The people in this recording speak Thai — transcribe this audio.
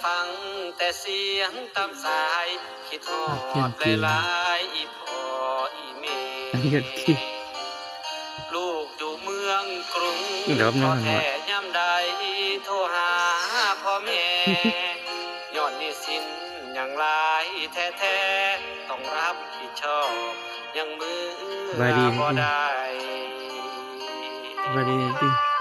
ฟังแต่เสียงตามสายคิดฮอดหลายๆอีพ่ออีแม่ลูกอยู่เมืองกรุงท้อแท้ย่ำใดโทรหาพ่อแม่ย้อนหนี้สินอย่างหลายแท้ๆต้องรับผิดชอบยังมือบ่ได้สบายดีจริง